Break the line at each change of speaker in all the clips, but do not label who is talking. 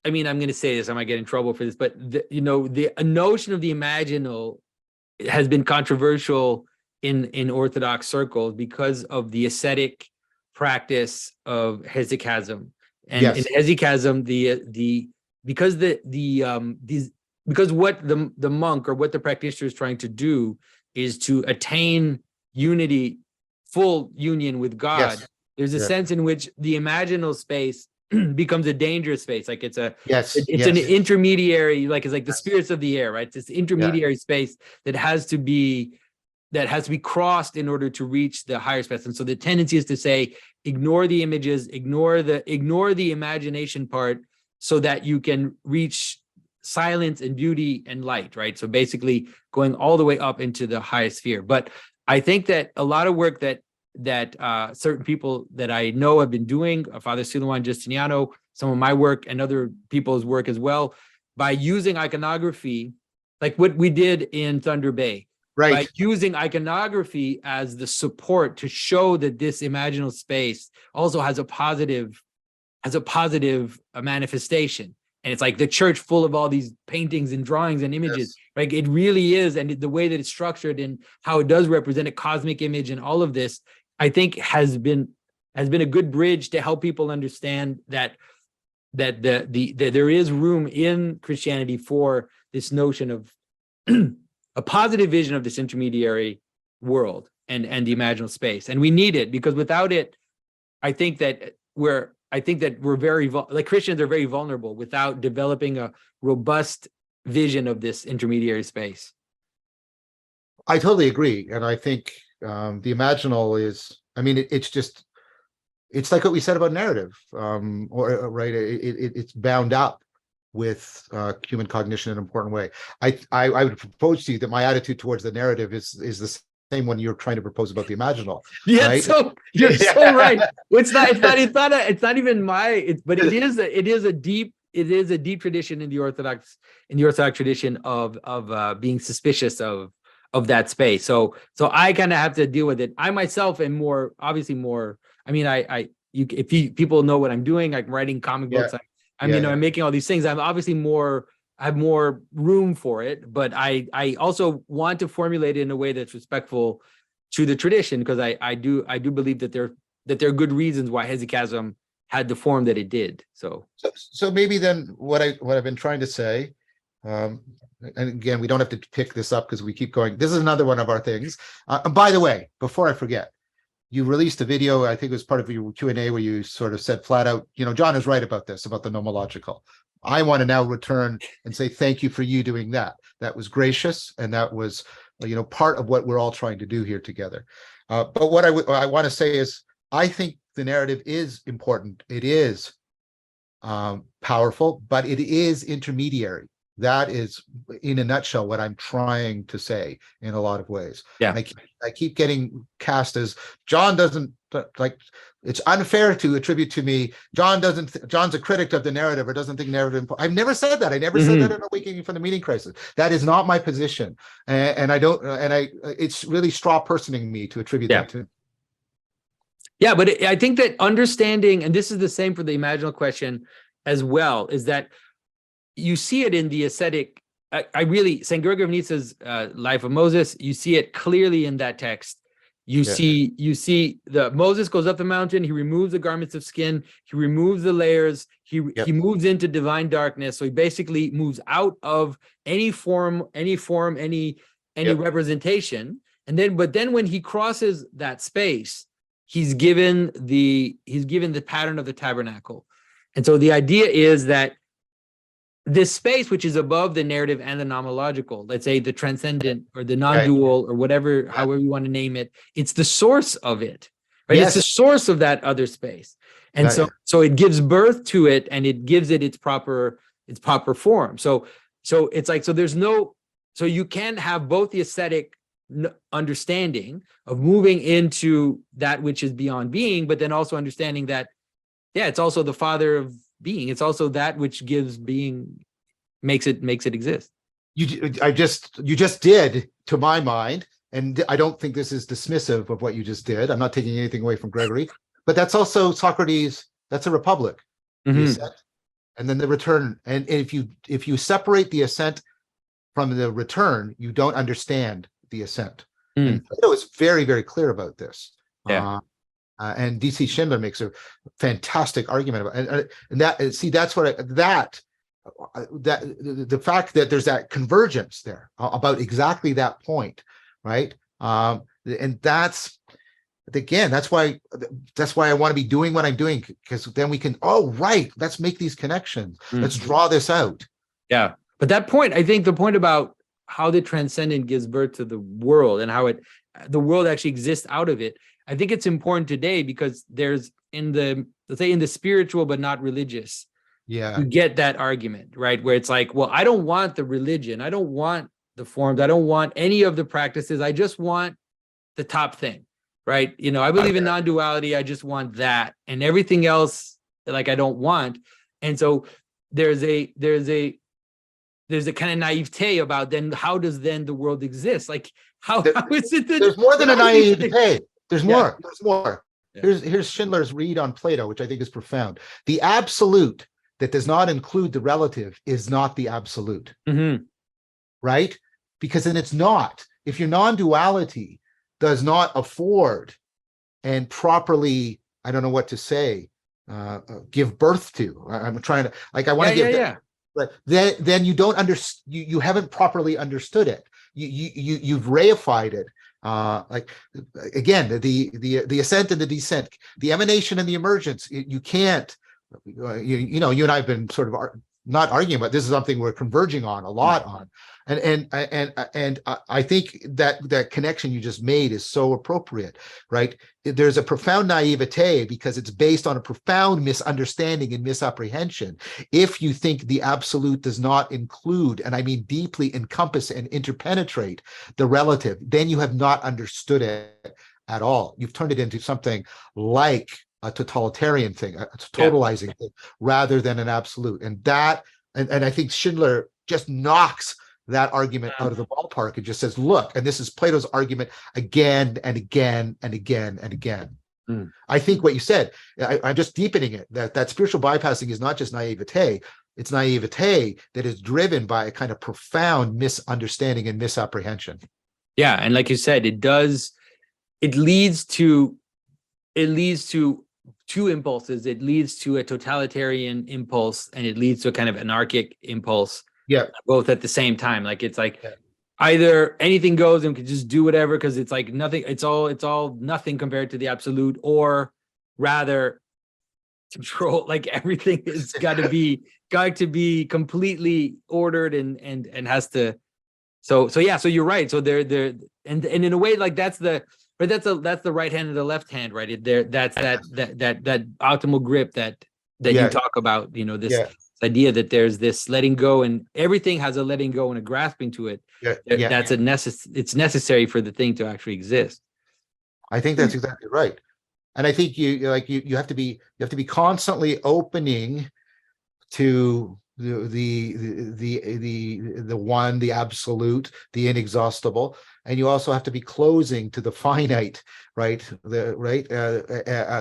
I mean, I'm going to say this, I might get in trouble for this, but the notion of the imaginal has been controversial in Orthodox circles because of the ascetic practice of Hesychasm. And in Hesychasm, because what the monk or what the practitioner is trying to do is to attain unity, full union with God. Yes. There's a sense in which the imaginal space becomes a dangerous space. Like it's an intermediary, like it's like the spirits of the air, right? It's this intermediary space that has to be crossed in order to reach the higher space. And so the tendency is to say, ignore the images, ignore the imagination part, so that you can reach silence and beauty and light, right? So basically going all the way up into the highest sphere. But I think that a lot of work that certain people that I know have been doing, Father Silouan Justiniano, some of my work and other people's work as well, by using iconography, like what we did in Thunder Bay, right? By using iconography as the support to show that this imaginal space also has a positive manifestation. And it's like the church full of all these paintings and drawings and images, right? It really is. And the way that it's structured and how it does represent a cosmic image and all of this, I think has been a good bridge to help people understand that there is room in Christianity for this notion of a positive vision of this intermediary world and the imaginal space. And we need it, because without it, I think that we're very, like Christians are very vulnerable without developing a robust vision of this intermediary space.
I totally agree. And I think the imaginal is, I mean, it's like what we said about narrative, right? It's bound up with human cognition in an important way. I would propose to you that my attitude towards the narrative is the same one you're trying to propose about the imaginal.
Yeah,
right?
So you're so right. It's not even but it is a deep tradition in the Orthodox tradition of being suspicious of that space. So I kind of have to deal with it. I myself am obviously more. I mean, people know what I'm doing. I'm writing comic books. I'm making all these things. I'm obviously I have more room for it, but I also want to formulate it in a way that's respectful to the tradition, because I do believe that there are good reasons why Hesychasm had the form that it did. So
maybe then what I've been trying to say, and again, we don't have to pick this up because we keep going. This is another one of our things. And by the way, before I forget, you released a video, I think it was part of your Q&A, where you sort of said flat out, John is right about this, about the nomological. I want to now return and say thank you for you doing that. That was gracious, and that was, part of what we're all trying to do here together. But what I want to say is, I think the narrative is important. It is powerful, but it is intermediary. That is, in a nutshell, what I'm trying to say in a lot of ways.
Yeah.
And I keep getting cast as John doesn't like. It's unfair to attribute to me John's a critic of the narrative or doesn't think narrative. I've never said that. I never said that in Awakening from the Meaning Crisis. That is not my position, and it's really straw personing me to attribute that to.
Yeah, but I think that understanding, and this is the same for the imaginal question as well, is that you see it in the ascetic. St. Gregory of Nyssa's Life of Moses, you see it clearly in that text. You see the Moses goes up the mountain, he removes the garments of skin, he removes the layers, he moves into divine darkness. So he basically moves out of any form, any representation. But then when he crosses that space, he's given the pattern of the tabernacle. And so the idea is that this space, which is above the narrative and the nomological, let's say the transcendent or the non-dual or whatever, however you want to name it, it's the source of it, right? Yes. It's the source of that other space. And so it gives birth to it, and it gives it its proper form. So it's like, so you can have both the ascetic understanding of moving into that which is beyond being, but then also understanding that, it's also the father of being. It's also that which gives being, makes it exist.
You just did, to my mind, and I don't think this is dismissive of what you just did. I'm not taking anything away from Gregory, but that's also Socrates. That's a republic. and then the return. And if you separate the ascent from the return, you don't understand the ascent. And Plato is very, very clear about this.
Yeah.
And DC Schindler makes a fantastic argument about it. And that, see, that's what the fact that there's that convergence there about exactly that point, right? And that's, again, that's why I want to be doing what I'm doing, because then we can, let's make these connections. Let's draw this out.
Yeah. But that point, I think the point about how the transcendent gives birth to the world and how the world actually exists out of it, I think it's important today because there's let's say in the spiritual but not religious, you get that argument, right? Where it's like, well, I don't want the religion, I don't want the forms, I don't want any of the practices, I just want the top thing, right? I believe in non-duality, I just want that, and everything else, like, I don't want. And so there's a kind of naivete about then how does then the world exist? Like, how is it that
there's more than a naivete? There's more. There's more.
Yeah.
Here's Schindler's read on Plato, which I think is profound. The absolute that does not include the relative is not the absolute, right? Because then it's not. If your non-duality does not afford and properly, I don't know what to say, give birth to. I'm trying to, like, I want to give. But then you don't you haven't properly understood it. You've reified it. Like, again, the ascent and the descent, the emanation and the emergence. You can't. You and I have been sort of not arguing, but this is something we're converging on a lot on. And I think that connection you just made is so appropriate, right? There's a profound naivete because it's based on a profound misunderstanding and misapprehension. If you think the absolute does not include, and I mean deeply encompass and interpenetrate the relative, then you have not understood it at all. You've turned it into something like a totalitarian thing, a totalizing thing, rather than an absolute. And I think Schindler just knocks that argument out of the ballpark. It just says, look, and this is Plato's argument again and again and again and again. I think what you said, I'm just deepening it, that spiritual bypassing is not just naivete, it's naivete that is driven by a kind of profound misunderstanding and misapprehension.
Yeah, and like you said, it leads to two impulses. It leads to a totalitarian impulse, and it leads to a kind of anarchic impulse.
Yeah,
both at the same time. Like, it's like either anything goes and we can just do whatever because it's like nothing. It's all nothing compared to the absolute, or rather, control. Like, everything is got to be completely ordered and has to. So yeah. So you're right. So they're and in a way, like, that's the right hand and the left hand, right? That's that optimal grip that you talk about. This idea that there's this letting go, and everything has a letting go and a grasping to it. That's it's necessary for the thing to actually exist.
I think that's exactly right. And I think you have to be constantly opening to the one, the absolute, the inexhaustible, and you also have to be closing to the finite, right? The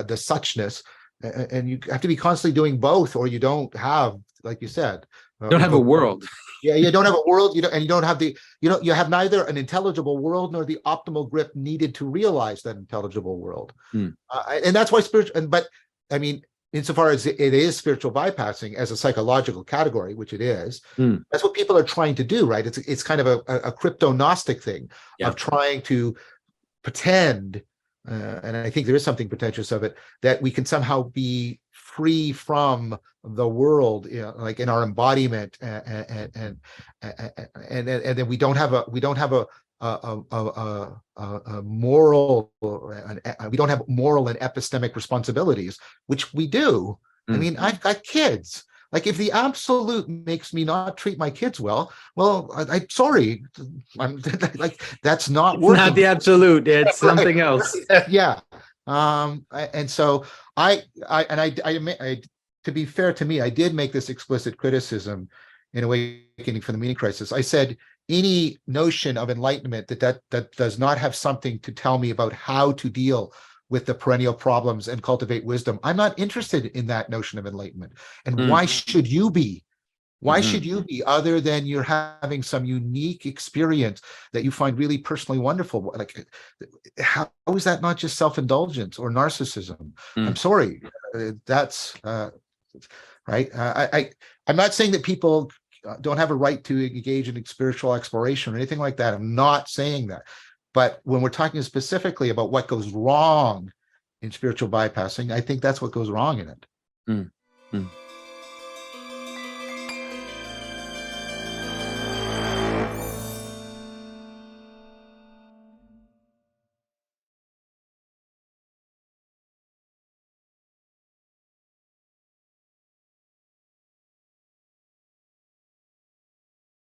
suchness, and you have to be constantly doing both, or you don't have, like you said,
you don't have a world.
Yeah, you don't have a world. You don't have you have neither an intelligible world nor the optimal grip needed to realize that intelligible world. And that's why but I mean, insofar as it is spiritual bypassing as a psychological category, which it is, that's what people are trying to do, right? It's kind of a crypto-Gnostic thing of trying to pretend, and I think there is something pretentious of it, that we can somehow be free from the world, like in our embodiment, and then we don't have a moral, we don't have moral and epistemic responsibilities, which we do. I mean, I've got kids. Like, if the absolute makes me not treat my kids well, I'm sorry. I'm like, that's not working.
Not the absolute. It's something else.
Yeah. And so I to be fair to me, I did make this explicit criticism in Awakening from the Meaning Crisis. I said, any notion of enlightenment that does not have something to tell me about how to deal with the perennial problems and cultivate wisdom. I'm not interested in that notion of enlightenment. And why should you be? Why should you be, other than you're having some unique experience that you find really personally wonderful? Like, how is that not just self-indulgence or narcissism? I'm sorry, that's right. I'm not saying that people don't have a right to engage in spiritual exploration or anything like that. I'm not saying that. But when we're talking specifically about what goes wrong in spiritual bypassing, I think that's what goes wrong in it.